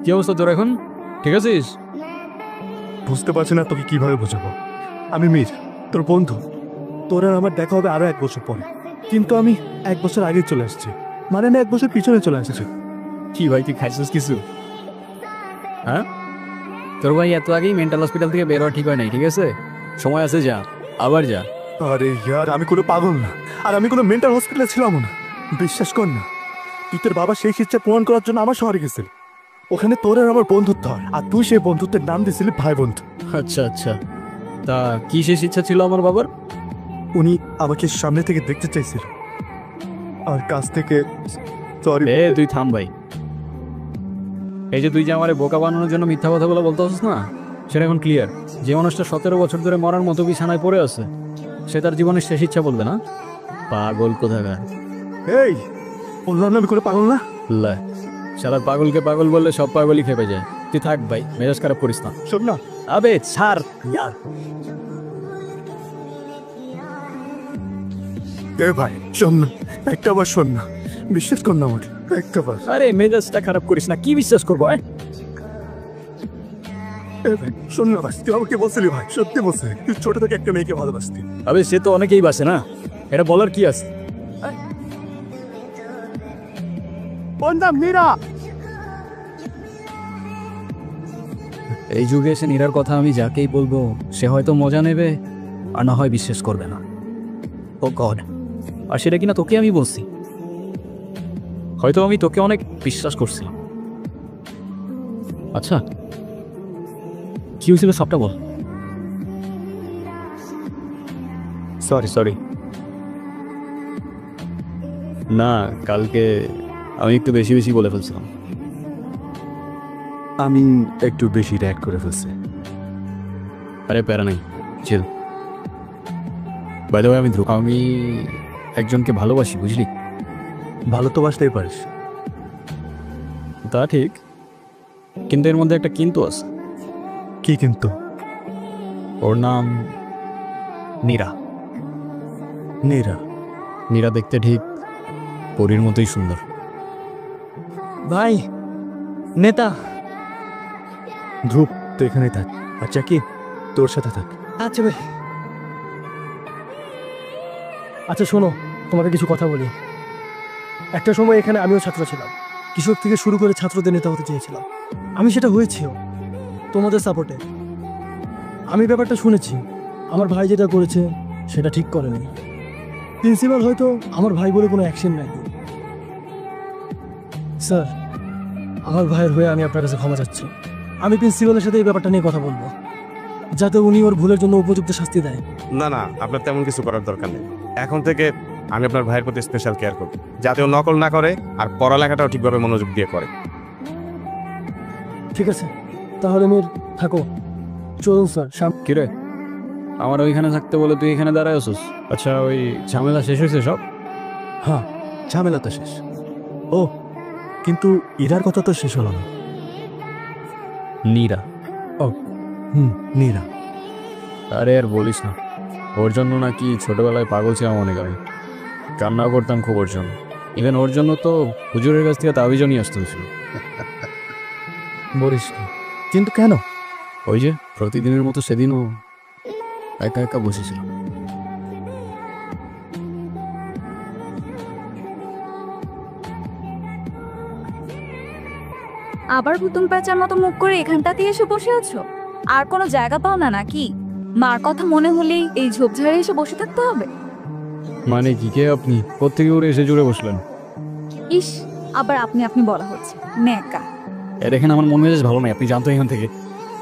কি অবস্থা তোর এখন? ঠিক আছিস? বুঝতে পারছি না তোকে কিভাবে বোঝাবো। আমি মীর, তোর বন্ধু। তোর আর আমার দেখা হবে আরো 1 বছর পরে, কিন্তু আমি 1 বছর আগে চলে আসছি, মানে না 1 বছর পিছনে চলে আসছি। কি ভাই তুই খাইছিস কিছু? হ্যাঁ, তোর ভাই এত আগেই মেন্টাল হসপিটাল থেকে বের হওয়া ঠিক হয় নাই, ঠিক আছে? সময় আছে, যা, আবার যা। আরে ইয়ার, আমি কোনো পাগল না, আর আমি কোনো মেন্টাল হসপিটালে ছিলাম না। বিশ্বাস কর না, তুই তোর বাবা সেই ইচ্ছা পূরণ করার জন্য আমার শহরে গেছিল। ওখানে তোর আর আমার বন্ধুত্ব হয়, আর তুই সেই বন্ধুত্বের নাম দিয়েছিলি ভাই বন্ধু। আচ্ছা আচ্ছা, তা কি শেষ ইচ্ছা ছিল আমার বাবার? উনি আমাকে সামনে থেকে দেখতে চাইছিল, আর কাছ থেকে সরি। তুই থাম ভাই। এই যে তুই যে আমার বোকা বানানোর জন্য মিথ্যা কথাগুলো বলতে আসছিস না, সেটা এখন ক্লিয়ার। যে মানুষটা 17 বছর ধরে মরার মতো বিছানায় পড়ে আছে, সে তার জীবনের শেষ ইচ্ছা বলবে না? পাগল কোথাকার। এই বললাম না আমি কোনো পাগল না। শালার পাগলকে পাগল বললে সব পাগলই খেপে যায়। তুই থাক ভাই, মেজাজ খারাপ করিস না। শোন না, আবে ছাড় ইয়ার। এ ভাই শোন না, একটা বার শোন না, বিশ্বাস কর না আমাকে, একটা বার। আরে মেজাজটা খারাপ করিস না, কি বিশ্বাস করবো? এ ভাই শোন না ভাই, তুই আমাকে বলছিলি ভাই, সত্যি বলছে তুই ছোট থেকে একটা মেয়েকে ভালোবাসতি। আবে সে তো অনেকেই বাসে না, এটা বলার কি আছে? মীরা। এই যুগে এসে নীরার কথা আমি যাকেই বলবো সে হয়তো মজা নেবে, আর না হয় বিশ্বাস করবে না। ও গড, আর সেটা কিনা তোকে আমি বলছি। হয়তো আমি তোকে অনেক বিশ্বাস করছিলাম। আচ্ছা কি হয়েছিল সবটা বল। সরি না, কালকে আমি একটু বেশি বেশি বলে ফেলছিলাম। আমি একটু বেশি র্যাক করে ফেলছি। আরে প্যারা নাই, চিল। বাই দ্য ওয়ে, আমি একজনকে ভালোবাসি, বুঝলি? ভালো তো বাসতেই পারিস। তা ঠিক, কিন্তু এর মধ্যে একটা কিন্তু আছে। কি কিন্তু? ওর নাম নীরা। নীরা? নীরা দেখতে ঠিক পরীর মতোই সুন্দর। ভাই নেতা। ধ্রুব তো এখানেই থাক, আচ্ছা কি তোর সাথে থাক। আচ্ছা ভাই। আচ্ছা শোনো, তোমাকে কিছু কথা বলি। একটা সময় এখানে আমিও ছাত্র ছিলাম, কৃষক থেকে শুরু করে ছাত্রদের নেতা হতে চেয়েছিলাম। আমি সেটা হয়েছিও তোমাদের সাপোর্টে। আমি ব্যাপারটা শুনেছি, আমার ভাই যেটা করেছে সেটা ঠিক করেনি। প্রিন্সিপাল হয়তো আমার ভাই বলে কোনো অ্যাকশন নেয়। স্যার, আমার ভাইয়ের হয়ে আমি আপনার কাছে ক্ষমা চাচ্ছি। আমি প্রিন্সিপালের সাথে এই ব্যাপারটা নিয়ে কথা বলবো, যাতে উনি ওর ভুলের জন্য উপযুক্ত শাস্তি দেয়। না, আপনার তেমন কিছু করার দরকার নেই। এখন থেকে আমি আপনার ভাইয়ের প্রতি স্পেশাল কেয়ার করব, যাতে ও নকল না করে আর পড়ালেখাটাও ঠিকভাবে মনোযোগ দিয়ে করে। ঠিক আছে, তাহলে মীর থাকো, চলুন স্যার। কিরে, আমার ওইখানে থাকতে বলে তুই এখানে দাঁড়ায় আছিস? আচ্ছা, ওই ঝামেলা শেষ হয়েছে সব? হ্যাঁ, ঝামেলা তো শেষ। ও কিন্তু ইরার কথা তো শেষ হলো না। নীরা? ও নীরা। আরে আর বলিস না, ওর জন্য নাকি ছোটবেলায় পাগল ছিলাম অনেক। আমি কান্না করতাম খুব ওর জন্য। ইভেন ওর জন্য তো হুজুরের কাছ থেকে তাবিজও নিয়ে আসতে হয়েছিল। বলিস না, কিন্তু কেন? ওই যে প্রতিদিনের মতো সেদিনও একা একা বসেছিলাম। আবার ভুতুম প্যাঁচার মতো মুখ করে এখানটাতে এসে বসে আছো? আর কোনো জায়গা পাও না নাকি? মার কথা মনে হলেই এই ঝোপঝাড়ে এসে বসে থাকতে হবে? মানে কি, কে আপনি? কোত্থেকে উড়ে এসে জুড়ে বসলেন? ইস, আবার আপনি আপনি বলা হচ্ছে, ন্যাকা। দেখেন আমার মন মেজাজ ভালো নাই, আপনি জানতো এখান থেকে।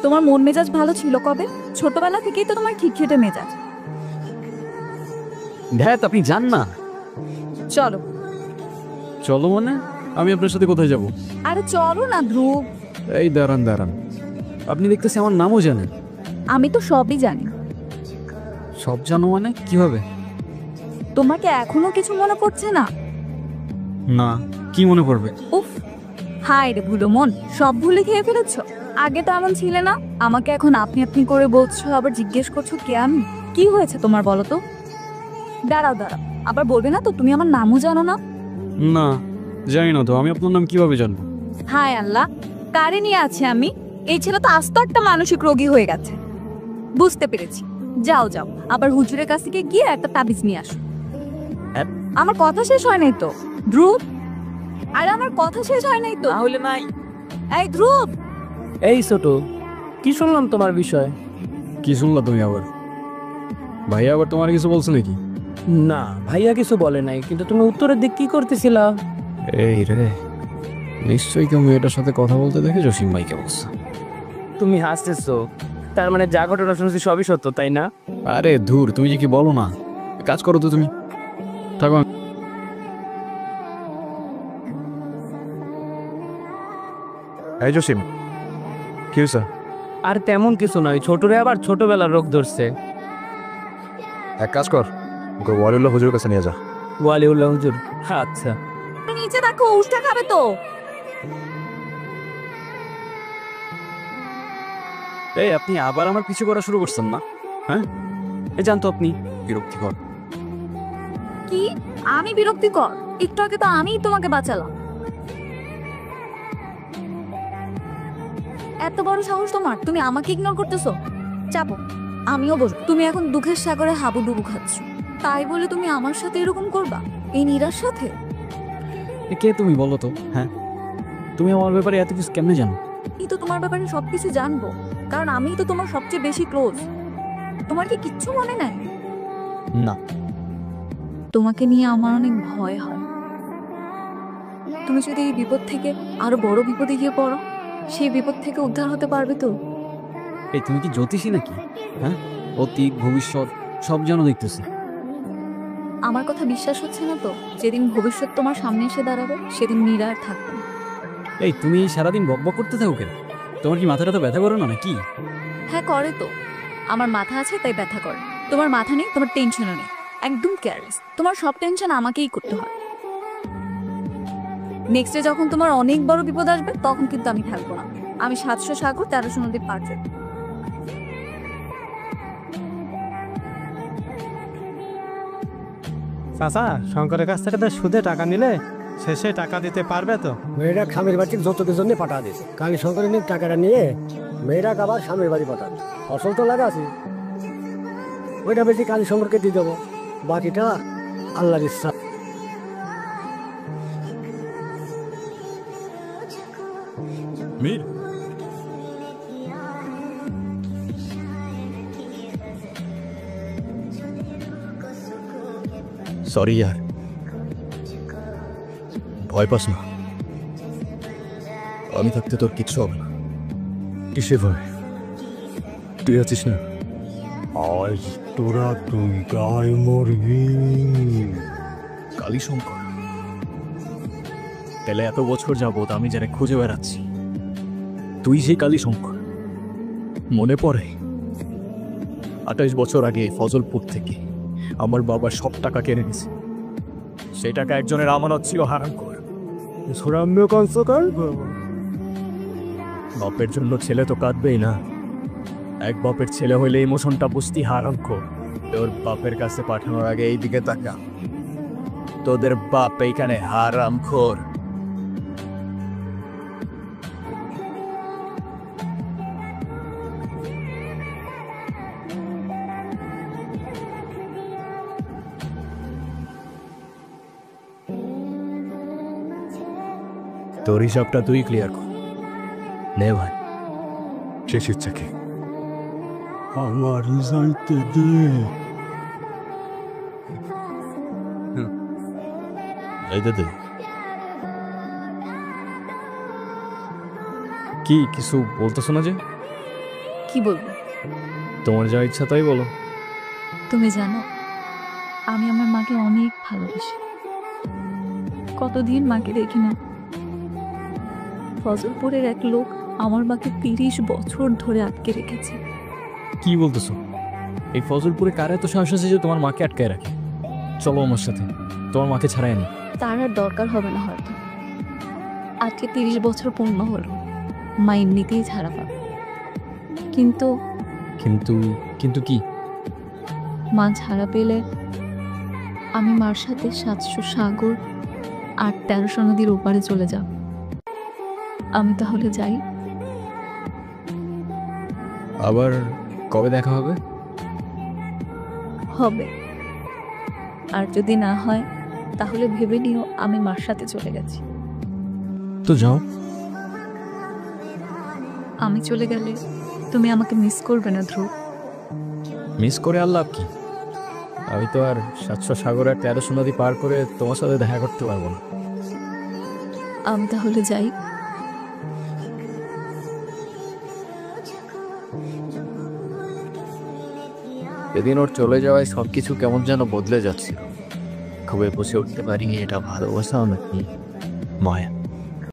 তোমার মন মেজাজ ভালো ছিল কবে? ছোটবেলা থেকেই তো তোমার খিটখিটে মেজাজ। ধ্যাত, আপনি জান না। চলো। চলো মানে? আমি আপনার সাথে কোথায় যাব? আরে চলো না ধ্রুব। এই দাঁড়ান, আপনি দেখতেছি আমার নামও জানেন। আমি তো সবই জানি। সব জানো মানে কিভাবে? তোমাকে এখনো কিছু মনে পড়ছে না? না, কি মনে পড়বে? উফ, হায় রে ভুলো মন, সব ভুলে খেয়ে ফেলেছ। আগে তো এমন ছিলে না, আমাকে এখন আপনি আপনি করে বলছো, আবার জিজ্ঞেস করছো কে আমি। কি হয়েছে তোমার বলো তো? দাঁড়াও, আবার বলবে না তো তুমি আমার নামও জানো না? না, জানি না তো। আমি আপনার নাম কিভাবে জানবো? হায় আল্লাহ, কারে নিয়ে আছি আমি? এই ছেলে তো আস্ত একটা মানসিক রোগী হয়ে গেছে। বুঝতে পেরেছি, যাও যাও, আবার হুজুরের কাছ থেকে গিয়ে একটা তাবিজ নিয়ে আসো। হ্যাঁ? আমার কথা শেষ হয় নাই তো ধ্রুব, আর আমার কথা শেষ হয় নাই তো। হলে নাই। এই ধ্রুব, এই ছোট, কি শুনলাম তোমার বিষয়? কি শুনলা তুমি আবার? ভাইয়া আবার তোমার কিছু বলছো নাকি? না, ভাইয়া কিছু বলে নাই, কিন্তু তুমি উত্তরের দিক কি করতেছিলা? এই রে, নিশ্চয়ই কেউ মেয়েটার সাথে কথা বলতে দেখে জসিম ভাইকে বলছে। তুমি হাসতেছো, তার মানে যা ঘটনা শুনছি সবই সত্য, তাই না? আরে ধুর, তুমি যে কি বলো না। কাজ করো তো তুমি, থাকো। এই জসিম, কি হয়েছে? আর তেমন কিছু নয়, ছোটরে আবার ছোটবেলার রোগ ধরছে। এক কাজ কর, ওকে ওয়ালিউল্লাহ হুজুরের কাছে নিয়ে যা। ওয়ালিউল্লাহ হুজুর? আচ্ছা। নিচে দেখো, উষ্টা খাবে তো। এই আপনি আবার আমার পিছু করা শুরু করছেন না? হ্যাঁ, এই জানতো আপনি বিরক্তিকর। কি আমি বিরক্তিকর? একটু আগে তো আমিই তোমাকে বাঁচালাম। এত বড় সাহস তোমার, তুমি আমাকে ইগনোর করতেছো? চাপো, আমিও বসবো। তুমি এখন দুঃখের সাগরে হাবুডুবু খাচ্ছ, তাই বলে তুমি আমার সাথে এরকম করবা? এই নীরার সাথে? কে তুমি বলো তো? হ্যাঁ, তুমি আমার ব্যাপারে এত কিছু কেমনে জানো? আমি তো তোমার ব্যাপারে সবকিছু জানবো, কারণ আমিই তো তোমার সবচেয়ে বেশি ক্লোজ। তোমার কি কিচ্ছু মনে নাই? না। তোমাকে নিয়ে আমার অনেক ভয় হয়। তুমি যদি এই বিপদ থেকে আরো বড় বিপদে গিয়ে পড়ো, সেই বিপদ থেকে উদ্ধার হতে পারবে তো? এই তুমি কি জ্যোতিষী নাকি? হ্যাঁ, অতীত ভবিষ্যৎ সব জানো দেখতেছি। আমার কথা বিশ্বাস হচ্ছে না তো? যেদিন ভবিষ্যৎ তোমার সামনে এসে দাঁড়াবে, সেদিন নীরা আর থাকবে না। এই তুমি সারাদিন বকবক করতে থাকো কেন? তোমার কি মাথাটা তো ব্যথা করে না নাকি? হ্যাঁ করে তো, আমার মাথা আছে তাই ব্যথা করে। তোমার মাথা নেই, তোমার টেনশনও নেই, একদম কেয়ারলেস। তোমার সব টেনশন আমাকেই করতে হয়। নেক্সটে যখন তোমার অনেক বড় বিপদ আসবে, তখন কিন্তু আমি থাকবো না। আমি 700 সাগর 1300 নদী পার করব। চাচা, শঙ্করের কাছ থেকে তো সুদে টাকা নিলে শেষে টাকা দিতে পারবে তো? মেয়েরা স্বামীর বাড়ির যৌতুকের জন্য পাঠা দিয়েছে। কালী শঙ্করের নিয়ে টাকাটা নিয়ে মেয়েরা আবার স্বামীর বাড়ি পাঠাবে। ফসল তো লাগা আছে, ওইটা বেশি কালী শঙ্করকে দিয়ে দেবো, বাকিটা আল্লাহর ইচ্ছা। মীর, সরি यार, ভয় পাস না। আমি থাকতে তোর কিচ্ছু হবে না। কিসে ভয়? তুই আছিস না? আজ তোরা তুই গায়ে মরবি। কালীশঙ্কর, তাহলে এত বছর যাবত আমি যারা খুঁজে বেড়াচ্ছি, তুই সেই কালীশঙ্কর? মনে পড়ে 28 বছর আগে ফজলপুর থেকে আমার বাবা সব টাকা কেড়ে নিছে। সেই টাকা একজনের আমানত ছিল হারামখোর। সুরাম্য কনসকার বাপের জন্য ছেলে তো কাঁদবেই না। এক বাপের ছেলে হইলে ইমোশনটা বুঝতি হারামখোর। তোর বাপের কাছে পাঠানোর আগে এইদিকে তাকা, তোদের বাপ এইখানে হারামখোর। তোর হিসাবটা তুই ক্লিয়ার কর। নে ভাই, শেষ ইচ্ছা কি? আমার যাইতে দে। যাইতে দে। কি কিছু বলতেছো না যে? কি বলবো? তোমার যা ইচ্ছা তাই বলো। তুমি জানো, আমি আমার মাকে অনেক ভালোবাসি। কতদিন মাকে দেখি না। ফজলপুরের এক লোক আমার মাকে 30 বছর ধরে আটকে রেখেছে। কি বলতেছো? এই ফজলপুরে কার এত সাহস আছে যে তোমার মাকে আটকায় রাখে? চলো আমার সাথে, তোমার মাকে ছাড়াই আনি। তার আর দরকার হবে না হয়তো। আজকে 30 বছর পূর্ণ হলো, মা এমনিতেই ছাড়া পাবে। কিন্তু কিন্তু কিন্তু কি? মা ছাড়া পেলে আমি মার সাথে 700 সাগর আর 1300 নদীর ওপারে চলে যাব। আমি তাহলে যাই। আবার কবে দেখা হবে? হবে, আর যদি না হয় তাহলে ভেবে নিও আমি মার সাথে চলে গেছি। তো যাও। আমি চলে গেলে তুমি আমাকে মিস করবে না ধ্রুব? মিস করে আর লাভ কি? আমি তো আর 700 সাগর আর 1300 নদী পার করে তোমার সাথে দেখা করতে পারবো না। আমি তাহলে যাই। সেদিন ওর চলে যাওয়ায় সবকিছু কেমন যেন বদলে যাচ্ছিল। খুবই বুঝে উঠতে পারিনি এটা ভালোবাসা নাকি মায়া।